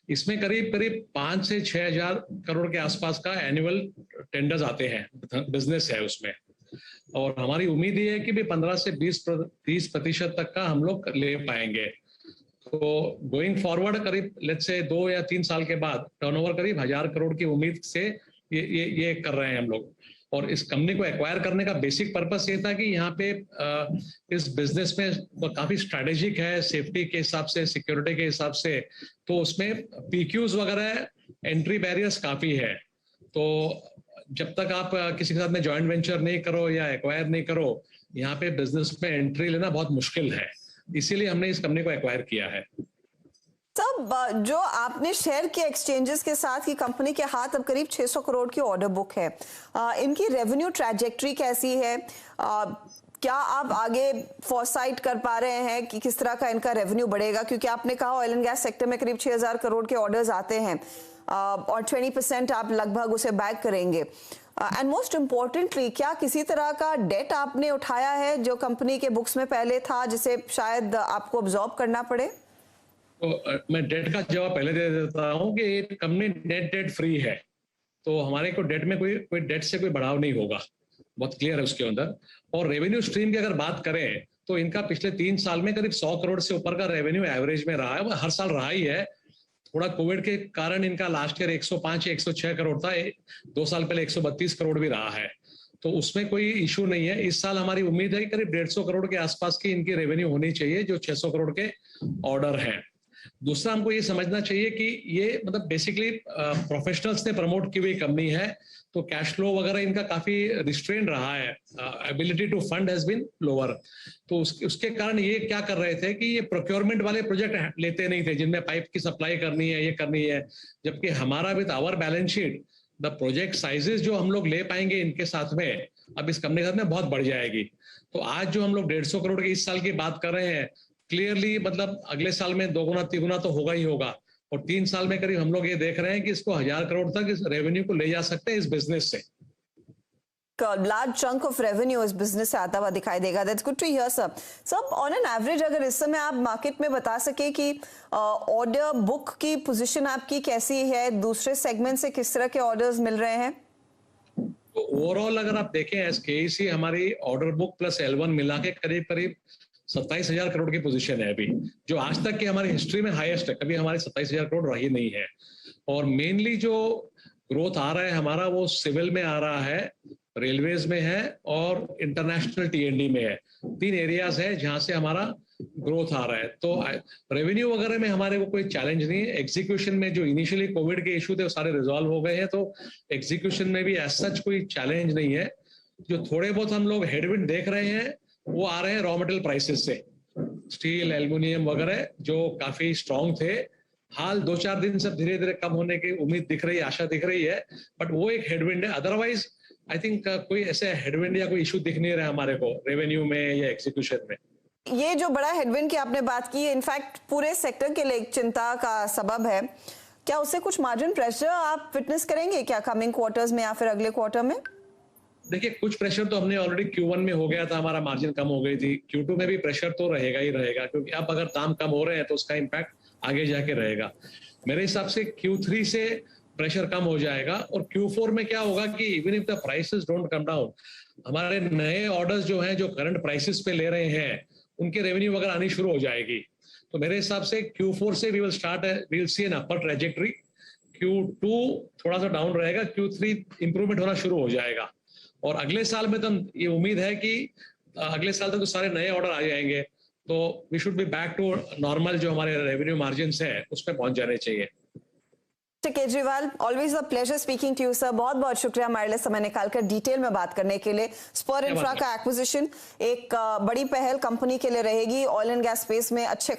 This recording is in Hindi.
इसमें करीब करीब 5 से 6 हजार करोड़ के आसपास का एनुअल टेंडर्स आते हैं, बिजनेस है उसमें। और हमारी उम्मीद ये है कि भी 15 से 20% तक का हम लोग ले पाएंगे। तो गोइंग फॉरवर्ड करीब लेट्स से 2 या 3 साल के बाद टर्नओवर करीब 1000 करोड़ की उम्मीद से ये कर रहे हैं हम लोग। और इस कंपनी को एक्वायर करने का बेसिक पर्पस ये था कि यहाँ पे इस बिजनेस में काफी स्ट्रेटेजिक है, सेफ्टी के हिसाब से, सिक्योरिटी के हिसाब से। तो उसमें पीक्यूज वगैरह, एंट्री बैरियर्स काफी है। तो जब तक आप किसी के साथ में जॉइंट वेंचर नहीं करो या एक्वायर नहीं करो, यहाँ पे बिजनेस में एंट्री लेना बहुत मुश्किल है। इसीलिए हमने इस कंपनी को एक्वायर किया है। सब जो आपने शेयर किया एक्सचेंजेस के साथ की कंपनी के हाथ अब करीब 600 करोड़ की ऑर्डर बुक है। इनकी रेवेन्यू ट्रैजेक्टरी कैसी है? क्या आप आगे फोरसाइट कर पा रहे हैं कि किस तरह का इनका रेवेन्यू बढ़ेगा? क्योंकि आपने कहा ऑयल एंड गैस सेक्टर में करीब 6000 करोड़ के ऑर्डर्स आते हैं और 20% आप लगभग उसे बैक करेंगे। एंड मोस्ट इम्पोर्टेंटली, क्या किसी तरह का डेट आपने उठाया है जो कंपनी के बुक्स में पहले था, जिसे शायद आपको अब्सॉर्ब करना पड़े? तो मैं डेट का जवाब पहले दे देता हूँ कि ये कंपनी नेट डेट फ्री है। तो हमारे को डेट में कोई डेट से कोई बढ़ाव नहीं होगा, बहुत क्लियर है उसके अंदर। और रेवेन्यू स्ट्रीम की अगर बात करें तो इनका पिछले 3 साल में करीब 100 करोड़ से ऊपर का रेवेन्यू एवरेज में रहा है। वो हर साल रहा ही है। थोड़ा कोविड के कारण इनका लास्ट ईयर 105 या 106 करोड़ था, 2 साल पहले 132 करोड़ भी रहा है। तो उसमें कोई इशू नहीं है। इस साल हमारी उम्मीद है कि करीब 150 करोड़ के आसपास की इनकी रेवेन्यू होनी चाहिए, जो 600 करोड़ के ऑर्डर हैं। दूसरा, हमको ये समझना चाहिए कि ये मतलब बेसिकली प्रोफेशनल्स ने प्रमोट की हुई कंपनी है, तो कैश फ्लो वगैरह इनका काफी रिस्ट्रेन रहा है। Ability to fund has been lower. तो उसके कारण ये क्या कर रहे थे कि ये प्रोक्योरमेंट वाले प्रोजेक्ट लेते नहीं थे, जिनमें पाइप की सप्लाई करनी है, ये करनी है। जबकि हमारा with our balance sheet the project sizes जो हम लोग ले पाएंगे इनके साथ में, अब इस कंपनी के साथ में बहुत बढ़ जाएगी। तो आज जो हम लोग 150 करोड़ की इस साल की बात कर रहे हैं, क्लियरली मतलब अगले साल में 2 गुना 3 गुना तो होगा ही होगा। और 3 साल में करीब हम लोग ये देख रहे हैं कि इसको 1000 करोड़ तक इस रेवेन्यू को ले जा सकते हैं इस बिजनेस से। लार्ज चंक ऑफ रेवेन्यू इस बिजनेस से आता हुआ दिखाई देगा। That's good to hear sir. सब ऑन एन एवरेज अगर इस समय आप मार्केट में बता सके कि ऑर्डर बुक की पोजीशन आपकी कैसी है, दूसरे सेगमेंट से किस तरह के ऑर्डर्स मिल रहे हैं? तो ओवरऑल अगर आप देखें एसकेईसी, हमारी ऑर्डर बुक प्लस L1 मिला के करीब करीब 27,000 करोड़ की पोजीशन है अभी, जो आज तक की हमारी हिस्ट्री में हाईएस्ट है। कभी हमारी 27,000 करोड़ रही नहीं है। और मेनली जो ग्रोथ आ रहा है हमारा, वो सिविल में आ रहा है, रेलवेज में है और इंटरनेशनल T&D में है। 3 एरियाज है जहां से हमारा ग्रोथ आ रहा है। तो रेवेन्यू वगैरह में हमारे को कोई चैलेंज नहीं है। एग्जीक्यूशन में जो इनिशियली कोविड के इशू थे वो सारे रिजॉल्व हो गए हैं, तो एग्जीक्यूशन में भी एज सच कोई चैलेंज नहीं है। जो थोड़े बहुत हम लोग हेडविंड देख रहे हैं वो आ रहे हैं रॉ मटेरियल प्राइसेस से। स्टील, एल्युमिनियम वगैरह जो काफी स्ट्रांग थे, हाल 2-4 दिन से धीरे धीरे कम होने की उम्मीद दिख रही है, आशा दिख रही है। बट वो एक हेडविंड है। अदरवाइज आई थिंक कोई ऐसे हेडविंड या कोई इशू दिख नहीं रहा हमारे को रेवेन्यू में या एग्जीक्यूशन में। ये जो बड़ा हेडविंड की आपने बात की, इनफैक्ट पूरे सेक्टर के लिए एक चिंता का सबब है। क्या उससे कुछ मार्जिन प्रेशर आप विटनेस करेंगे क्या कमिंग क्वार्टर्स में या फिर अगले क्वार्टर में? देखिए, कुछ प्रेशर तो हमने ऑलरेडी Q1 में हो गया था, हमारा मार्जिन कम हो गई थी। Q2 में भी प्रेशर तो रहेगा ही रहेगा, क्योंकि अब अगर दाम कम हो रहे हैं तो उसका इम्पैक्ट आगे जाके रहेगा। मेरे हिसाब से Q3 से प्रेशर कम हो जाएगा। और Q4 में क्या होगा कि even if the prices don't come down, हमारे नए ऑर्डर्स जो हैं, जो करंट प्राइसेस पे ले रहे हैं, उनके रेवेन्यू वगैरह आनी शुरू हो जाएगी। तो मेरे हिसाब से Q4 से we will see an upper trajectory. Q2 थोड़ा सा डाउन रहेगा, Q3 इंप्रूवमेंट होना शुरू हो जाएगा। और अगले साल में तो ये उम्मीद है कि अगले साल तक तो सारे नए ऑर्डर आ जाएंगे, तो we should be back to normal जो हमारे रेवेन्यू मार्जिन्स है उस पर पहुंच जाने चाहिए। Kejriwal, always a pleasure speaking to you sir. बहुत बहुत शुक्रिया हमारे लिए समय निकालकर डिटेल में बात करने के लिए। स्पर इंफ्रा का एक्विजिशन एक बड़ी पहल कंपनी के लिए रहेगी। ऑयल एंड गैस स्पेस में अच्छे